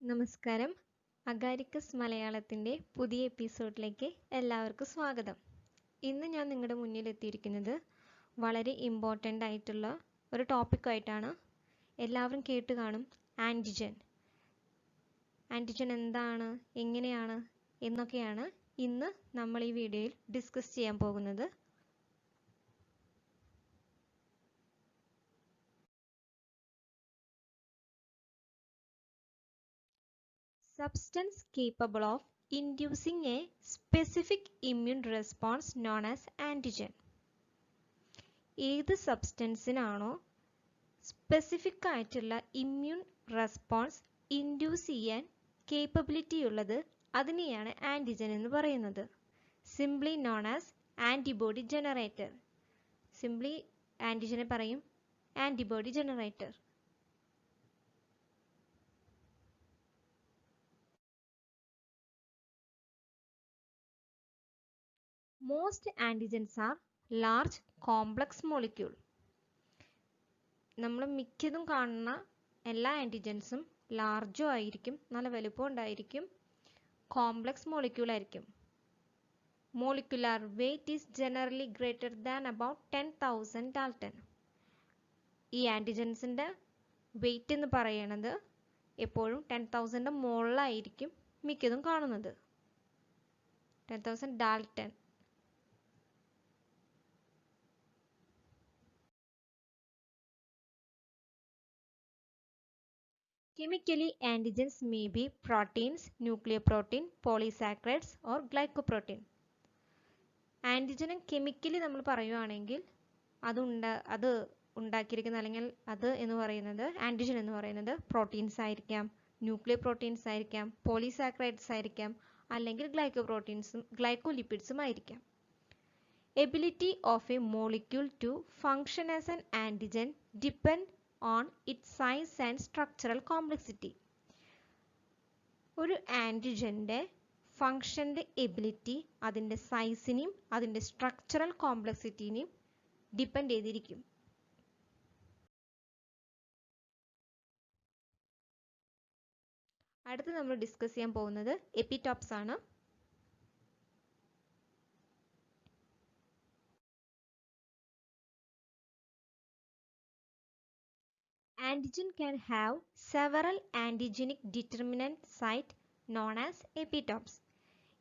നമസ്കാരം. അഗാരിക്കസ് മലയാളത്തിൻ്റെ പുതിയ എപ്പിസോഡിലേക്ക് എല്ലാവർക്കും സ്വാഗതം. ഇന്ന് ഞാൻ നിങ്ങളുടെ മുന്നിൽ എത്തിയിരിക്കുന്നത് വളരെ ഇമ്പോർട്ടൻ്റ് ആയിട്ടുള്ള ഒരു ടോപ്പിക്കായിട്ടാണ്. എല്ലാവരും കേട്ട് കാണും, ആൻറ്റിജൻ. ആൻറ്റിജൻ എന്താണ്, എങ്ങനെയാണ് എന്നൊക്കെയാണ് ഇന്ന് നമ്മൾ ഈ വീഡിയോയിൽ ഡിസ്കസ് ചെയ്യാൻ പോകുന്നത്. Substance capable of inducing a specific immune response known as antigen. ഏത് സബ്സ്റ്റൻസിനാണോ സ്പെസിഫിക് ആയിട്ടുള്ള ഇമ്മ്യൂൺ റെസ്പോൺസ് ഇൻഡ്യൂസ് ചെയ്യാൻ കേപ്പബിലിറ്റി ഉള്ളത് അതിനെയാണ് ആൻറ്റിജൻ എന്ന് പറയുന്നത്. Simply known as antibody generator. Simply ആൻറ്റിജനെ പറയും antibody generator. Most antigens are large complex molecule. നമ്മൾ മിക്കതും കാണുന്ന എല്ലാ ആൻറ്റിജൻസും ലാർജും ആയിരിക്കും, നല്ല വലുപ്പം ഉണ്ടായിരിക്കും, കോംപ്ലക്സ് മോളിക്യൂൾ ആയിരിക്കും. Molecular weight is generally greater than about 10,000 dalton. ഈ ആൻറ്റിജൻസിൻ്റെ വെയ്റ്റ് എന്ന് പറയുന്നത് എപ്പോഴും 10,000 മുകളിലായിരിക്കും മിക്കതും കാണുന്നത്. 10,000 dalton. Chemically, antigens may be proteins, nucleoprotein, polysaccharides or glycoprotein. ആൻറ്റിജനും കെമിക്കലി നമ്മൾ പറയുകയാണെങ്കിൽ അത് ഉണ്ടാക്കിയിരിക്കുന്ന അല്ലെങ്കിൽ അത് എന്ന് പറയുന്നത് ആൻറ്റിജൻ എന്ന് പറയുന്നത് പ്രോട്ടീൻസ് ആയിരിക്കാം, ന്യൂക്ലിയോ പ്രോട്ടീൻസ് ആയിരിക്കാം, പോളിസാക്രൈഡ്സ് ആയിരിക്കാം, അല്ലെങ്കിൽ ഗ്ലൈക്കോപ്രോട്ടീൻസും ഗ്ലൈക്കോലിപ്പിഡ്സും ആയിരിക്കാം. Ability of a molecule to function as an antigen depend on its size and structural complexity. ഒരു ആൻറ്റിജൻ്റെ ഫങ്ഷൻ്റെ എബിലിറ്റി അതിൻ്റെ സൈസിനെയും അതിൻ്റെ സ്ട്രക്ചറൽ കോംപ്ലക്സിറ്റിനെയും ഡിപ്പെൻഡ് ചെയ്തിരിക്കും. അടുത്ത് നമ്മൾ ഡിസ്കസ് ചെയ്യാൻ പോകുന്നത് എപ്പിറ്റോപ്സ് ആണ്. Antigen can have several antigenic determinant site known as epitopes.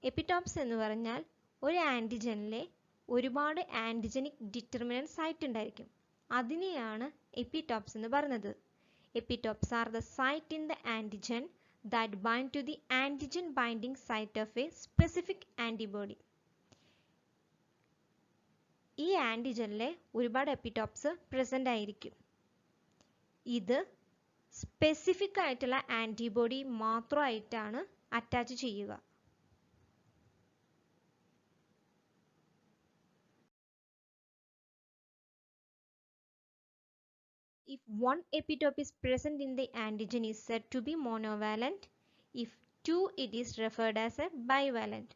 Epitopes എന്ന് പറഞ്ഞാൽ ഒരു ആൻറ്റിജനിലെ ഒരുപാട് ആൻറ്റിജനിക് ഡിറ്റർമിനന്റ് സൈറ്റ് ഉണ്ടായിരിക്കും. അതിനെയാണ് എപ്പിറ്റോപ്സ് എന്ന് പറയുന്നത്. Epitopes are the site in the antigen that bind to the antigen binding site of a specific antibody. ഈ ആൻറ്റിജനിലെ ഒരുപാട് എപ്പിറ്റോപ്സ് പ്രസന്റ് ആയിരിക്കും. ഇത് സ്പെസിഫിക് ആയിട്ടുള്ള ആൻറ്റിബോഡി മാത്രമായിട്ടാണ് അറ്റാച്ച് ചെയ്യുക. If one epitope is present in the antigen is said to be monovalent. If two, it is referred as a bivalent.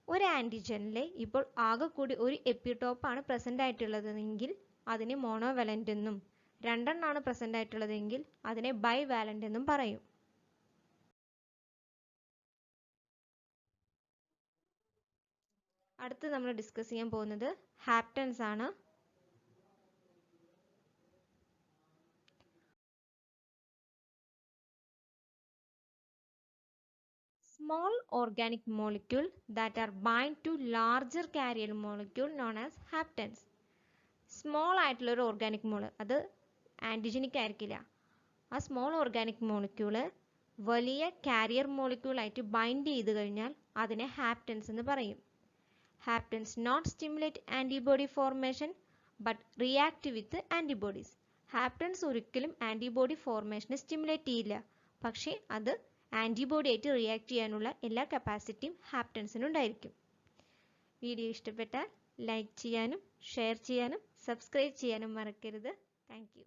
ഒരു ആൻറ്റിജനിലെ ഇപ്പോൾ ആകെ കൂടി ഒരു എപ്പിറ്റോപ്പാണ് പ്രസന്റ് ആയിട്ടുള്ളതെങ്കിൽ അതിനെ മോണോവാലന്റ് എന്നും, രണ്ടെണ്ണമാണ് പ്രസന്റ് ആയിട്ടുള്ളതെങ്കിൽ അതിനെ ബൈവാലന്റ് എന്നും പറയും. അടുത്ത് നമ്മൾ ഡിസ്കസ് ചെയ്യാൻ പോകുന്നത് ഹാപ്റ്റൻസ് ആണ്. Small organic molecule that are bind to larger carrier molecule known as haptens. Small ആയിട്ടുള്ള ഒരു ഓർഗാനിക് മോള്, അത് ആൻറ്റിജനിക് ആയിരിക്കില്ല. ആ സ്മോൾ ഓർഗാനിക് മോളിക്യൂള് വലിയ കാരിയർ മോളിക്യൂളായിട്ട് ബൈൻഡ് ചെയ്ത് കഴിഞ്ഞാൽ അതിനെ ഹാപ്റ്റൻസ് എന്ന് പറയും. Haptens not stimulate antibody formation but react with antibodies. Haptens ഒരിക്കലും ആൻറ്റിബോഡി ഫോർമേഷനെ സ്റ്റിമുലേറ്റ് ചെയ്യില്ല, പക്ഷേ അത് ആൻറ്റിബോഡി ആയിട്ട് റിയാക്ട് ചെയ്യാനുള്ള എല്ലാ കപ്പാസിറ്റിയും ഹാപ്റ്റൻസിനുണ്ടായിരിക്കും. വീഡിയോ ഇഷ്ടപ്പെട്ടാൽ ലൈക്ക് ചെയ്യാനും ഷെയർ ചെയ്യാനും സബ്സ്ക്രൈബ് ചെയ്യാനും മറക്കരുത്. Thank you.